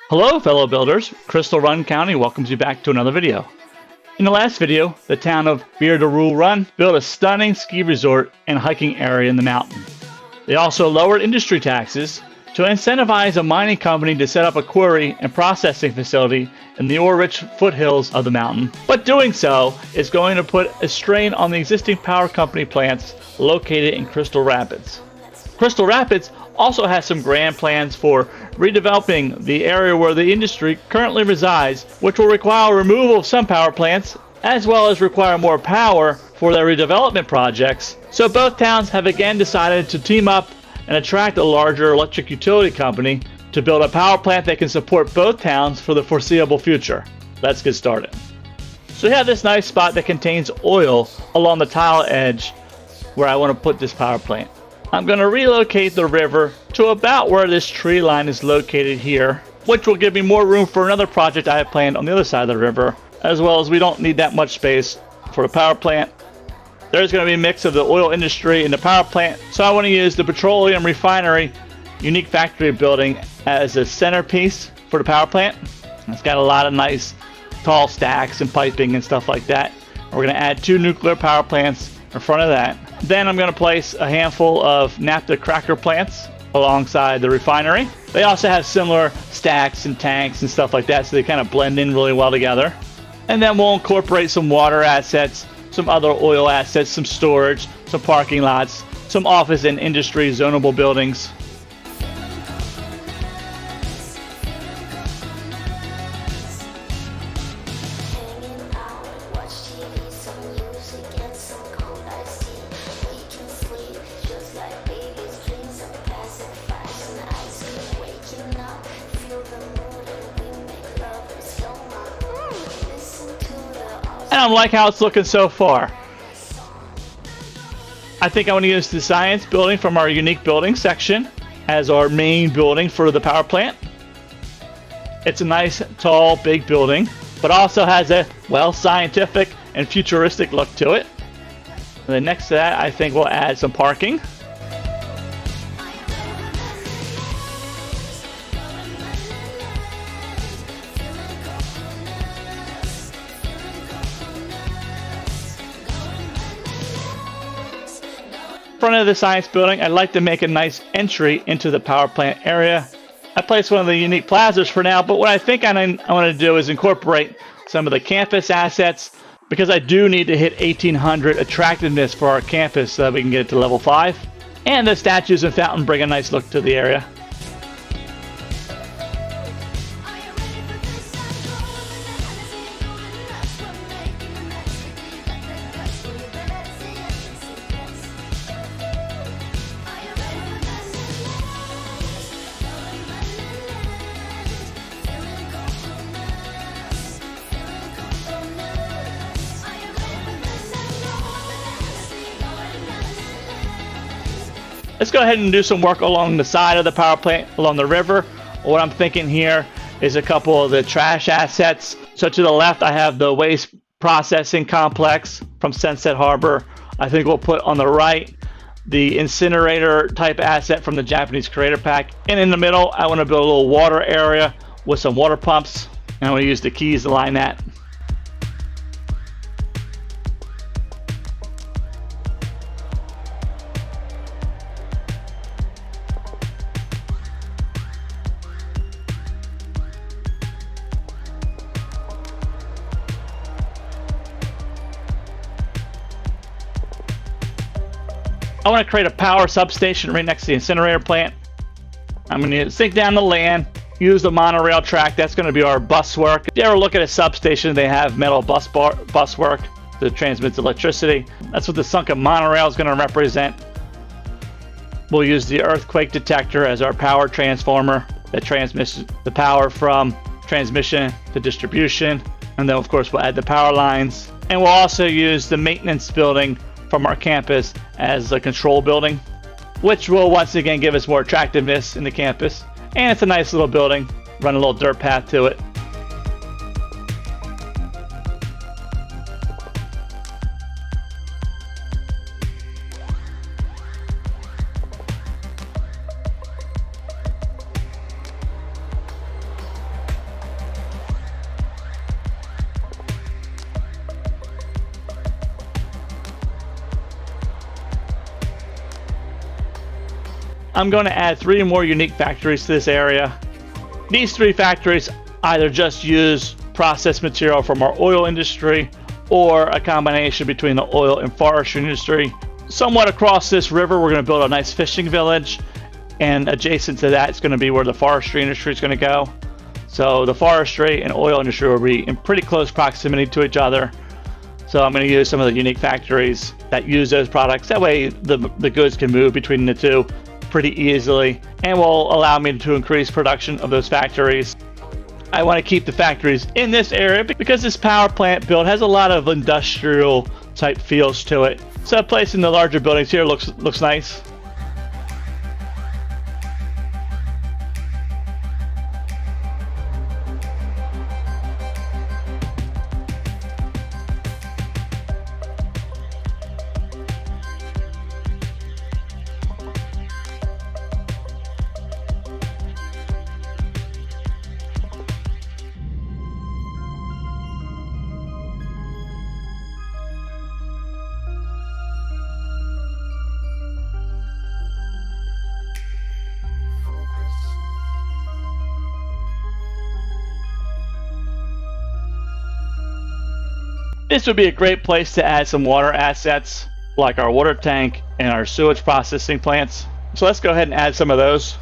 Hello fellow builders, Crystal Run County welcomes you back to another video. In the last video, the town of Bir Darul Run built a stunning ski resort and hiking area in the mountain. They also lowered industry taxes to incentivize a mining company to set up a quarry and processing facility in the ore-rich foothills of the mountain. But doing so is going to put a strain on the existing power company plants located in Crystal Rapids. Crystal Rapids also has some grand plans for redeveloping the area where the industry currently resides, which will require removal of some power plants, as well as require more power for their redevelopment projects. So both towns have again decided to team up and attract a larger electric utility company to build a power plant that can support both towns for the foreseeable future. Let's get started. So we have this nice spot that contains oil along the tile edge where I want to put this power plant. I'm going to relocate the river to about where this tree line is located here, which will give me more room for another project I have planned on the other side of the river, as well as we don't need that much space for the power plant. There's going to be a mix of the oil industry and the power plant, so I want to use the petroleum refinery unique factory building as a centerpiece for the power plant. It's got a lot of nice tall stacks and piping and stuff like that. We're going to add 2 nuclear power plants in front of that. Then I'm going to place a handful of naphtha cracker plants alongside the refinery. They also have similar stacks and tanks and stuff like that, so they kind of blend in really well together. And then we'll incorporate some water assets, some other oil assets, some storage, some parking lots, some office and industry zonable buildings. And I like how it's looking so far. I think I want to use the science building from our unique building section as our main building for the power plant. It's a nice, tall, big building, but also has a, well, scientific and futuristic look to it. And then next to that, I think we'll add some parking. Front of the science building, I'd like to make a nice entry into the power plant area. I placed one of the unique plazas for now, but what I think I want to do is incorporate some of the campus assets, because I do need to hit 1800 attractiveness for our campus so that we can get it to level 5. And the statues and fountain bring a nice look to the area. Let's go ahead and do some work along the side of the power plant, along the river. What I'm thinking here is a couple of the trash assets. So to the left, I have the waste processing complex from Sunset Harbor. I think we'll put on the right the incinerator type asset from the Japanese Creator Pack. And in the middle, I want to build a little water area with some water pumps. And I'm going to use the keys to line that. I want to create a power substation right next to the incinerator plant. I'm going to sink down the land, use the monorail track. That's going to be our bus work. If you ever look at a substation, they have metal bus work that transmits electricity. That's what the sunken monorail is going to represent. We'll use the earthquake detector as our power transformer that transmits the power from transmission to distribution. And then, of course, we'll add the power lines. And we'll also use the maintenance building from our campus as a control building, which will once again give us more attractiveness in the campus. And it's a nice little building, run a little dirt path to it. I'm going to add 3 more unique factories to this area. These 3 factories either just use processed material from our oil industry or a combination between the oil and forestry industry. Somewhat across this river, we're going to build a nice fishing village, and adjacent to that is going to be where the forestry industry is going to go. So the forestry and oil industry will be in pretty close proximity to each other. So I'm going to use some of the unique factories that use those products. That way the goods can move between the two pretty easily, and will allow me to increase production of those factories. I want to keep the factories in this area because this power plant build has a lot of industrial type feels to it. So placing the larger buildings here looks nice. This would be a great place to add some water assets like our water tank and our sewage processing plants. So let's go ahead and add some of those.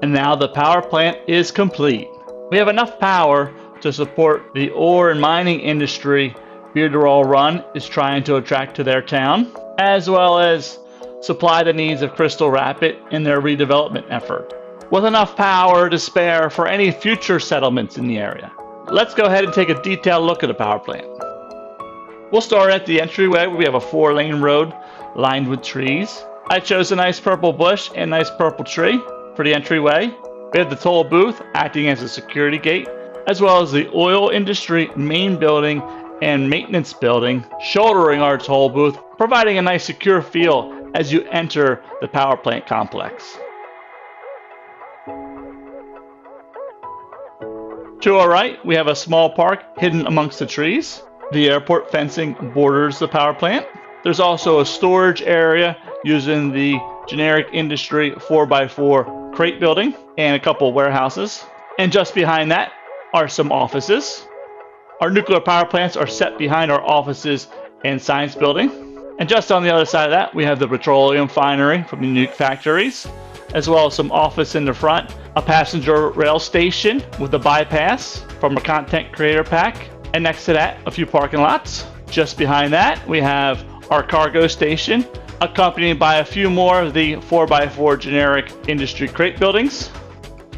And now the power plant is complete. We have enough power to support the ore and mining industry Bir Darul Run is trying to attract to their town, as well as supply the needs of Crystal Rapid in their redevelopment effort, with enough power to spare for any future settlements in the area. Let's go ahead and take a detailed look at the power plant. We'll start at the entryway where we have a 4-lane road lined with trees. I chose a nice purple bush and nice purple tree for the entryway. We have the toll booth acting as a security gate, as well as the oil industry main building and maintenance building shouldering our toll booth, providing a nice secure feel as you enter the power plant complex. To our right, we have a small park hidden amongst the trees. The airport fencing borders the power plant. There's also a storage area using the generic industry 4x4 crate building and a couple warehouses. And just behind that are some offices. Our nuclear power plants are set behind our offices and science building. And just on the other side of that, we have the petroleum refinery from the unique factories, as well as some office in the front, a passenger rail station with a bypass from a content creator pack, and next to that, a few parking lots. Just behind that, we have our cargo station, accompanied by a few more of the 4x4 generic industry crate buildings.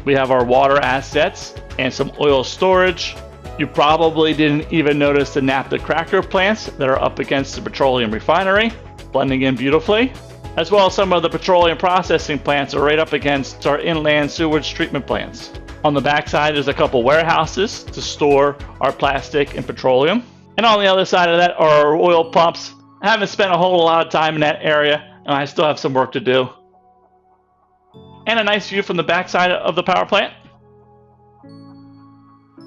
We have our water assets and some oil storage. You probably didn't even notice the naphtha cracker plants that are up against the petroleum refinery, blending in beautifully, as well as some of the petroleum processing plants are right up against our inland sewage treatment plants. On the backside, there's a couple warehouses to store our plastic and petroleum. And on the other side of that are our oil pumps. I haven't spent a whole lot of time in that area, and I still have some work to do. And a nice view from the backside of the power plant.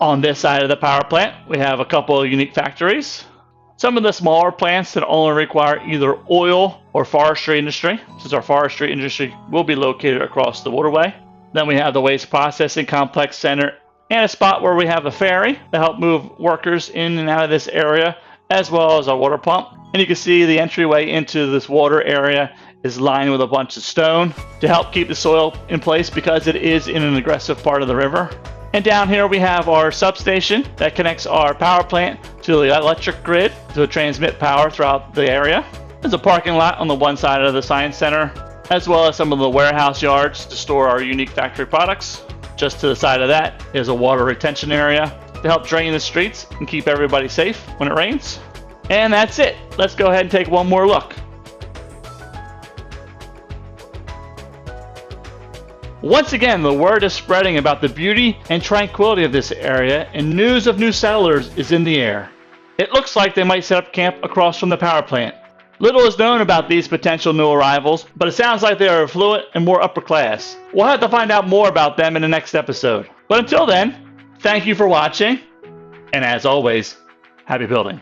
On this side of the power plant, we have a couple of unique factories. Some of the smaller plants that only require either oil or forestry industry, since our forestry industry will be located across the waterway. Then we have the waste processing complex center and a spot where we have a ferry to help move workers in and out of this area, as well as our water pump. And you can see the entryway into this water area is lined with a bunch of stone to help keep the soil in place because it is in an aggressive part of the river. And down here we have our substation that connects our power plant to the electric grid to transmit power throughout the area. There's a parking lot on the one side of the science center, as well as some of the warehouse yards to store our unique factory products. Just to the side of that is a water retention area to help drain the streets and keep everybody safe when it rains. And that's it. Let's go ahead and take one more look. Once again, the word is spreading about the beauty and tranquility of this area, and news of new settlers is in the air. It looks like they might set up camp across from the power plant. Little is known about these potential new arrivals, but it sounds like they are affluent and more upper class. We'll have to find out more about them in the next episode. But until then, thank you for watching, and as always, happy building.